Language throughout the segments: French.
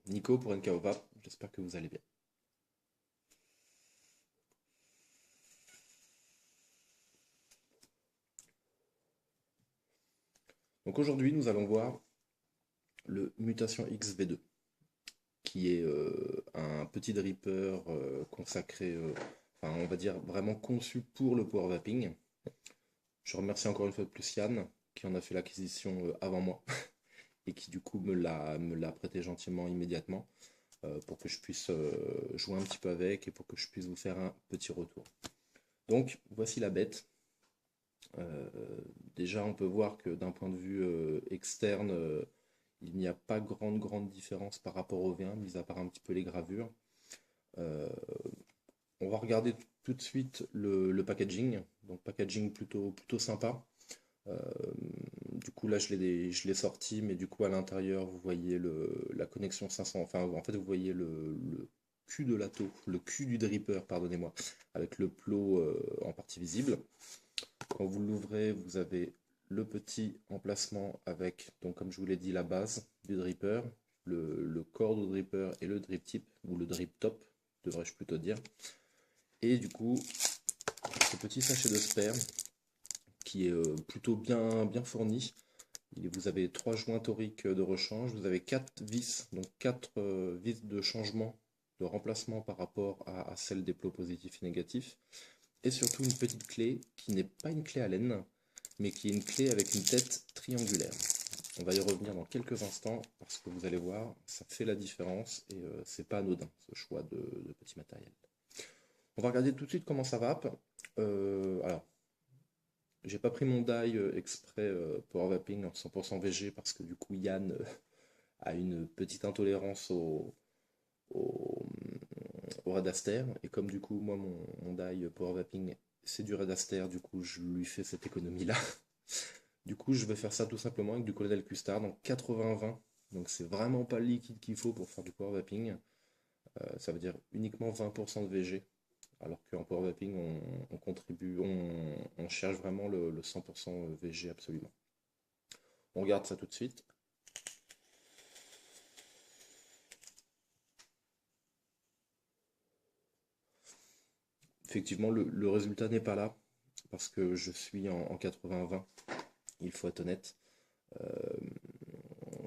Nico pour NKO Vape, j'espère que vous allez bien. Donc aujourd'hui nous allons voir le Mutation XV2, qui est un petit dripper consacré, enfin on va dire vraiment conçu pour le power vaping. Je remercie encore une fois de plus Yann, qui en a fait l'acquisition avant moi, et qui du coup me l'a prêté gentiment immédiatement, pour que je puisse jouer un petit peu avec et pour que je puisse vous faire un petit retour. Donc voici la bête. Euh, Déjà, on peut voir que d'un point de vue externe, il n'y a pas grande différence par rapport au V1, mis à part un petit peu les gravures. Euh, on va regarder tout de suite le packaging. Donc packaging plutôt sympa. Euh, du coup là je l'ai sorti, mais du coup à l'intérieur vous voyez la connexion 500, enfin en fait vous voyez le cul de l'atto, le cul du dripper, pardonnez-moi, avec le plot en partie visible. Quand vous l'ouvrez, vous avez le petit emplacement avec, donc comme je vous l'ai dit, la base du dripper, le corps du dripper et le drip tip, ou le drip top, devrais-je plutôt dire. Et du coup, ce petit sachet de sperme qui est plutôt bien fourni. Vous avez 3 joints toriques de rechange, vous avez 4 vis, donc 4 vis de changement, de remplacement par rapport à celle des plots positifs et négatifs. Et surtout une petite clé qui n'est pas une clé Allen, mais qui est une clé avec une tête triangulaire. On va y revenir dans quelques instants parce que vous allez voir, ça fait la différence et c'est pas anodin ce choix de petit matériel. On va regarder tout de suite comment ça va. Alors, j'ai pas pris mon die exprès Power Vaping en 100% VG parce que du coup Yann a une petite intolérance au, au Radaster, et comme du coup moi mon die Power Vaping c'est du Radaster, du coup je lui fais cette économie là. Du coup, je vais faire ça tout simplement avec du Colonel Custard, donc 80-20. Donc c'est vraiment pas le liquide qu'il faut pour faire du power vaping. Ça veut dire uniquement 20% de VG. Alors qu'en power vaping, on contribue, on cherche vraiment le 100% VG absolument. On regarde ça tout de suite. Effectivement, le résultat n'est pas là parce que je suis en 80-20. Il faut être honnête. Euh,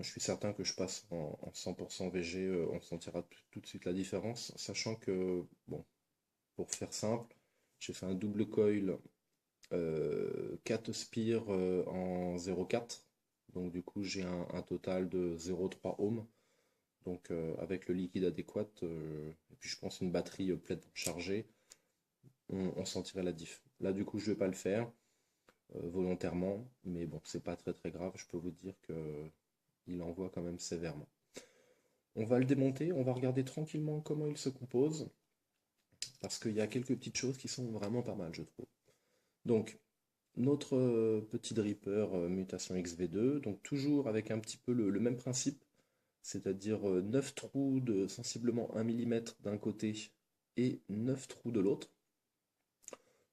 je suis certain que je passe en 100% VG, on sentira tout de suite la différence, sachant que, bon, pour faire simple, j'ai fait un double coil 4 spires en 0,4. Donc du coup j'ai un total de 0,3 ohms. Donc avec le liquide adéquat, et puis je pense une batterie pleinement chargée, on sentirait la diff. Là du coup je vais pas le faire volontairement, mais bon c'est pas très grave, je peux vous dire que il envoie quand même sévèrement. On va le démonter, on va regarder tranquillement comment il se compose, parce qu'il y a quelques petites choses qui sont vraiment pas mal je trouve. Donc notre petit dripper mutation XV2, donc toujours avec un petit peu le même principe, c'est-à-dire 9 trous de sensiblement 1 mm d'un côté et 9 trous de l'autre.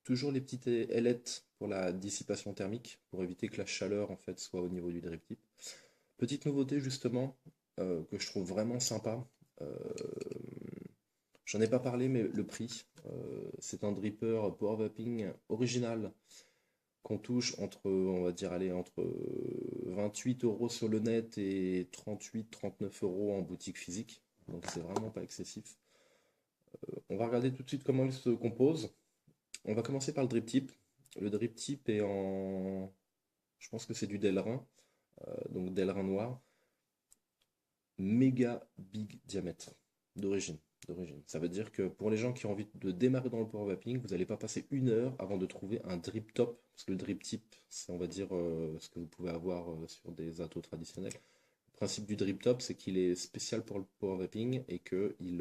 Toujours les petites ailettes pour la dissipation thermique, pour éviter que la chaleur en fait soit au niveau du drip tip. Petite nouveauté justement que je trouve vraiment sympa. euh, J'en ai pas parlé, mais le prix, c'est un dripper Power Vaping original qu'on touche entre, on va dire, aller entre 28 euros sur le net et 38-39 euros en boutique physique. Donc c'est vraiment pas excessif. On va regarder tout de suite comment il se compose. On va commencer par le drip tip. Le drip tip est en, je pense que c'est du Delrin, donc Delrin noir. Méga big diamètre d'origine. Ça veut dire que pour les gens qui ont envie de démarrer dans le power vaping, vous n'allez pas passer 1 heure avant de trouver un drip top, parce que le drip tip, c'est on va dire ce que vous pouvez avoir sur des attos traditionnels. Le principe du drip top, c'est qu'il est spécial pour le power vaping et qu'il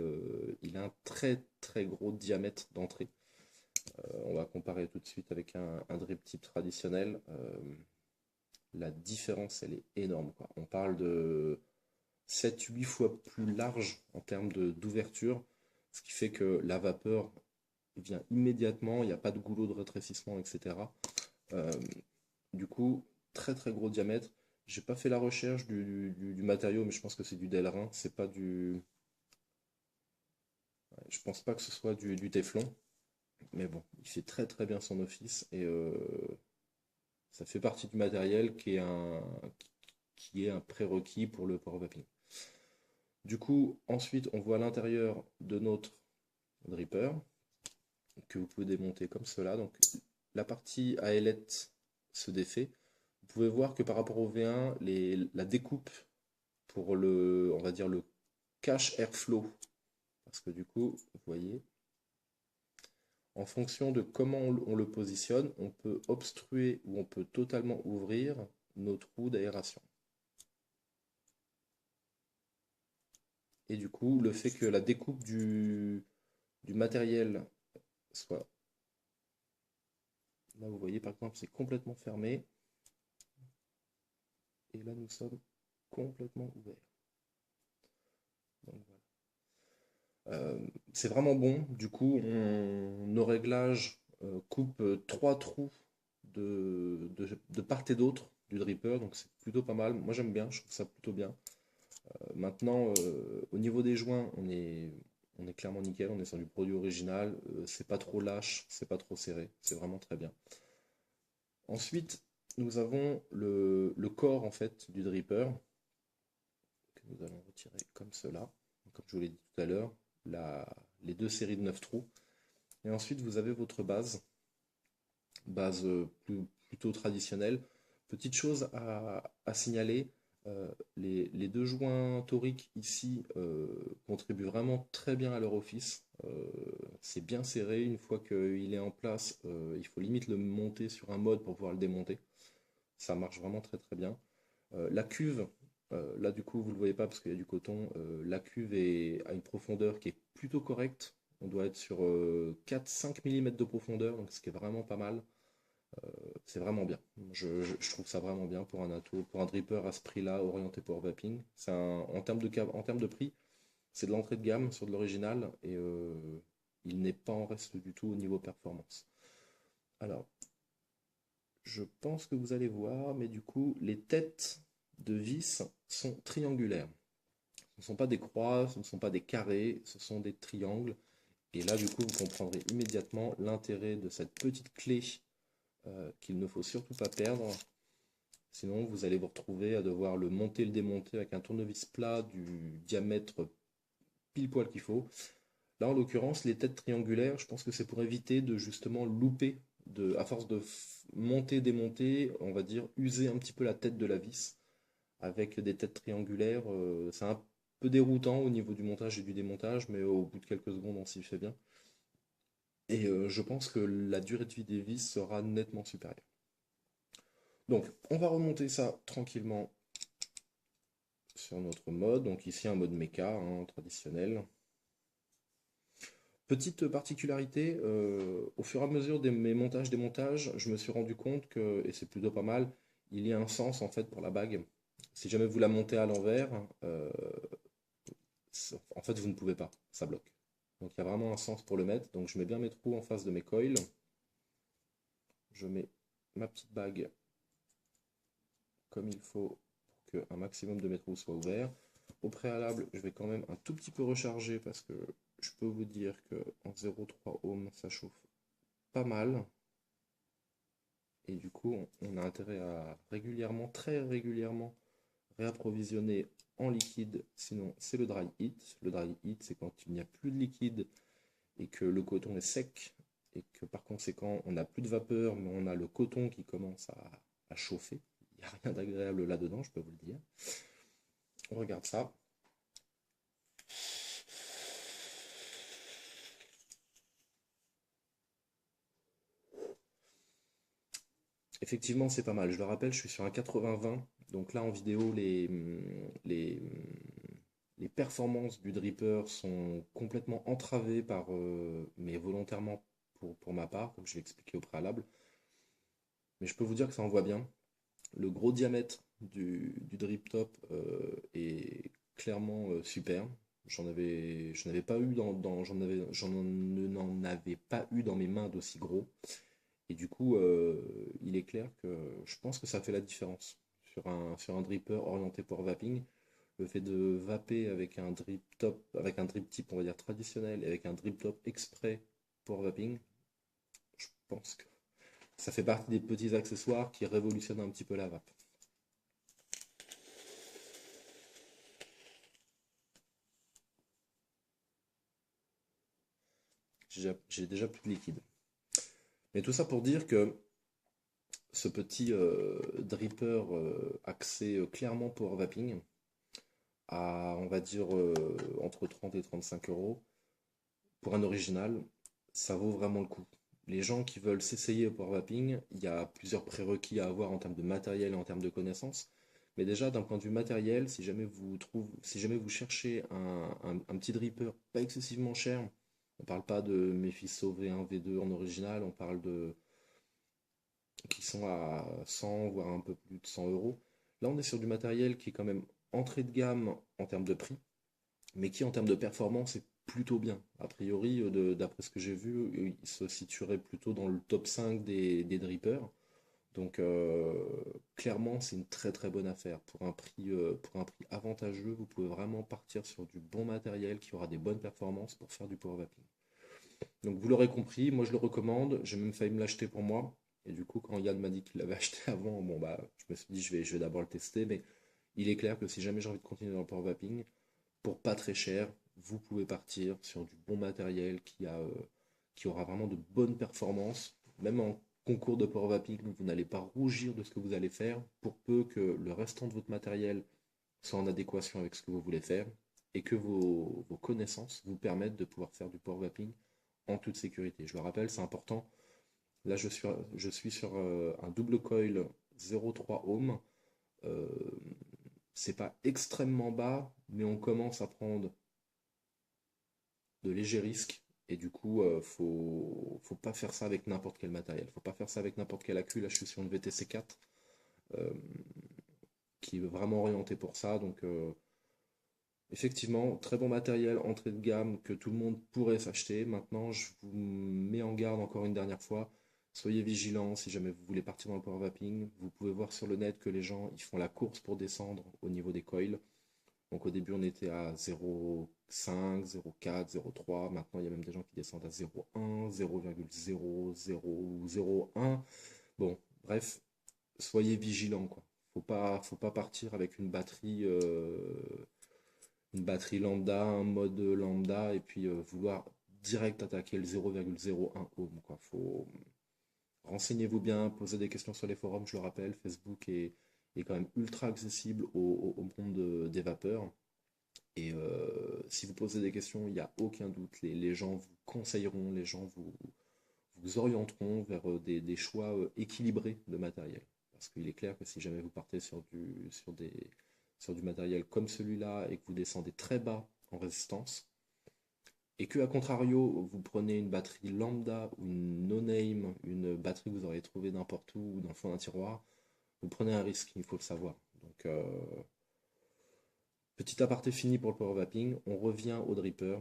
a un très gros diamètre d'entrée. On va comparer tout de suite avec un drip tip traditionnel. La différence, elle est énorme, quoi. On parle de 7-8 fois plus large en termes d'ouverture, ce qui fait que la vapeur vient immédiatement, il n'y a pas de goulot de rétrécissement, etc. Euh, du coup, très gros diamètre. J'ai pas fait la recherche du matériau, mais je pense que c'est du Delrin. C'est pas du. Je pense pas que ce soit du Téflon. Mais bon, il fait très très bien son office et ça fait partie du matériel qui est un prérequis pour le power vaping. Du coup, ensuite, on voit l'intérieur de notre dripper que vous pouvez démonter comme cela. Donc, la partie à ailette se défait. Vous pouvez voir que par rapport au V1, la découpe pour le, on va dire le cache airflow, parce que du coup, vous voyez, en fonction de comment on le positionne, on peut obstruer ou on peut totalement ouvrir nos trous d'aération. Et du coup, le fait que la découpe du matériel soit... Là, vous voyez, par exemple, c'est complètement fermé. Et là, nous sommes complètement ouverts. Donc, voilà. C'est vraiment bon. Du coup, nos réglages coupent 3 trous de part et d'autre du dripper. Donc, c'est plutôt pas mal. Moi, j'aime bien. Je trouve ça plutôt bien. Maintenant, au niveau des joints, on est clairement nickel. On est sur du produit original. C'est pas trop lâche. C'est pas trop serré. C'est vraiment très bien. Ensuite, nous avons le corps en fait du dripper que nous allons retirer comme cela. Comme je vous l'ai dit tout à l'heure, les 2 séries de 9 trous. Et ensuite, vous avez votre base plutôt traditionnelle. Petite chose à signaler, les 2 joints toriques ici contribuent vraiment très bien à leur office. C'est bien serré, une fois qu'il est en place, il faut limite le monter sur un mode pour pouvoir le démonter. Ça marche vraiment très très bien. La cuve, là du coup vous ne le voyez pas parce qu'il y a du coton, la cuve a une profondeur qui est plutôt correcte. On doit être sur 4-5 mm de profondeur, donc ce qui est vraiment pas mal. C'est vraiment bien. Je trouve ça vraiment bien pour un atout, pour un dripper à ce prix-là, orienté power vaping. En termes de prix, c'est de l'entrée de gamme sur de l'original et il n'est pas en reste du tout au niveau performance. Alors, je pense que vous allez voir, mais du coup, les têtes de vis sont triangulaires. Ce ne sont pas des croix, ce ne sont pas des carrés, ce sont des triangles. Et là, du coup, vous comprendrez immédiatement l'intérêt de cette petite clé qu'il ne faut surtout pas perdre. Sinon, vous allez vous retrouver à devoir le monter, le démonter avec un tournevis plat du diamètre pile poil qu'il faut. Là, en l'occurrence, les têtes triangulaires, je pense que c'est pour éviter de justement louper, à force de monter, démonter, on va dire, user un petit peu la tête de la vis avec des têtes triangulaires. C'est un peu déroutant au niveau du montage et du démontage, mais au bout de quelques secondes, on s'y fait bien. Et je pense que la durée de vie des vis sera nettement supérieure. Donc, on va remonter ça tranquillement sur notre mode. Donc ici, un mode méca traditionnel. Petite particularité, au fur et à mesure de mes montages-démontages, je me suis rendu compte que, et c'est plutôt pas mal, il y a un sens en fait pour la bague. Si jamais vous la montez à l'envers, en fait vous ne pouvez pas, ça bloque. Donc il y a vraiment un sens pour le mettre. Donc je mets bien mes trous en face de mes coils. Je mets ma petite bague comme il faut pour qu'un maximum de mes trous soient ouverts. Au préalable, je vais quand même un tout petit peu recharger parce que je peux vous dire qu'en 0,3 ohm, ça chauffe pas mal. Et du coup, on a intérêt à régulièrement, très régulièrement, réapprovisionner en liquide. Sinon, c'est le dry heat. Le dry heat, c'est quand il n'y a plus de liquide et que le coton est sec et que par conséquent, on n'a plus de vapeur, mais on a le coton qui commence à chauffer. Il n'y a rien d'agréable là-dedans, je peux vous le dire. On regarde ça. Effectivement, c'est pas mal. Je le rappelle, je suis sur un 80-20. Donc là, en vidéo, les performances du dripper sont complètement entravées mais volontairement pour ma part, comme je l'ai expliqué au préalable. Mais je peux vous dire que ça envoie bien. Le gros diamètre du drip top est clairement super. Je n'avais pas eu n'en avais pas eu dans mes mains d'aussi gros. Et du coup, il est clair que je pense que ça fait la différence sur un dripper orienté pour vaping, le fait de vaper avec un drip top, avec un drip tip, on va dire traditionnel, et avec un drip top exprès pour vaping, je pense que ça fait partie des petits accessoires qui révolutionnent un petit peu la vape. J'ai déjà plus de liquide. Mais tout ça pour dire que ce petit dripper axé clairement pour vaping, à on va dire entre 30 et 35 euros, pour un original, ça vaut vraiment le coup. Les gens qui veulent s'essayer au power vaping, il y a plusieurs prérequis à avoir en termes de matériel et en termes de connaissances. Mais déjà, d'un point de vue matériel, si jamais vous cherchez un petit dripper pas excessivement cher, on ne parle pas de Mephisto V1, V2 en original, on parle de qui sont à 100 voire un peu plus de 100 euros. Là, on est sur du matériel qui est quand même entrée de gamme en termes de prix, mais qui en termes de performance est plutôt bien. A priori, d'après ce que j'ai vu, il se situerait plutôt dans le top 5 des drippers. Donc clairement, c'est une très très bonne affaire. Pour un prix avantageux, vous pouvez vraiment partir sur du bon matériel qui aura des bonnes performances pour faire du power vaping. Donc vous l'aurez compris, moi je le recommande, j'ai même failli me l'acheter pour moi. Et du coup, quand Yann m'a dit qu'il l'avait acheté avant, bon bah je me suis dit je vais d'abord le tester, mais il est clair que si jamais j'ai envie de continuer dans le power vaping, pour pas très cher, vous pouvez partir sur du bon matériel qui aura vraiment de bonnes performances. Même en concours de power vaping, vous n'allez pas rougir de ce que vous allez faire, pour peu que le restant de votre matériel soit en adéquation avec ce que vous voulez faire et que vos connaissances vous permettent de pouvoir faire du power vaping en toute sécurité. Je le rappelle, c'est important. Là, je suis sur un double coil 0,3 ohm. Euh, c'est pas extrêmement bas, mais on commence à prendre de légers risques. Et du coup, faut pas faire ça avec n'importe quel matériel. Faut pas faire ça avec n'importe quel accu. Là, je suis sur une VTC 4 euh, qui est vraiment orientée pour ça. Donc, effectivement, très bon matériel, entrée de gamme que tout le monde pourrait s'acheter. Maintenant, je vous mets en garde encore une dernière fois. Soyez vigilants si jamais vous voulez partir dans le power vaping. Vous pouvez voir sur le net que les gens ils font la course pour descendre au niveau des coils. Donc au début, on était à 0,5, 0,4, 0,3. Maintenant, il y a même des gens qui descendent à 0,1, 0,00001. Bon, bref, soyez vigilants, quoi. Faut pas partir avec une batterie lambda, un mode lambda, et puis vouloir direct attaquer le 0,01 ohm, quoi. Renseignez-vous bien, posez des questions sur les forums, je le rappelle, Facebook est quand même ultra accessible au monde des vapeurs. Et si vous posez des questions, il n'y a aucun doute, les gens vous conseilleront, les gens vous orienteront vers des choix équilibrés de matériel. Parce qu'il est clair que si jamais vous partez sur du matériel comme celui-là et que vous descendez très bas en résistance, et que, à contrario, vous prenez une batterie lambda ou une no-name, une batterie que vous auriez trouvée n'importe où ou dans le fond d'un tiroir, vous prenez un risque, il faut le savoir. Donc, petit aparté fini pour le power vaping, on revient au dripper.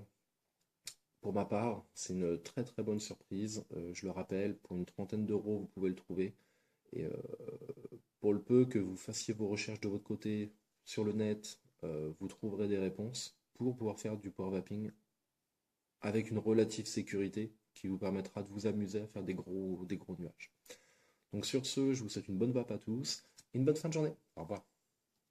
Pour ma part, c'est une très très bonne surprise. Je le rappelle, pour une trentaine d'euros, vous pouvez le trouver. Et pour le peu que vous fassiez vos recherches de votre côté sur le net, vous trouverez des réponses pour pouvoir faire du power vaping avec une relative sécurité qui vous permettra de vous amuser à faire des gros nuages. Donc sur ce, je vous souhaite une bonne vape à tous et une bonne fin de journée. Au revoir.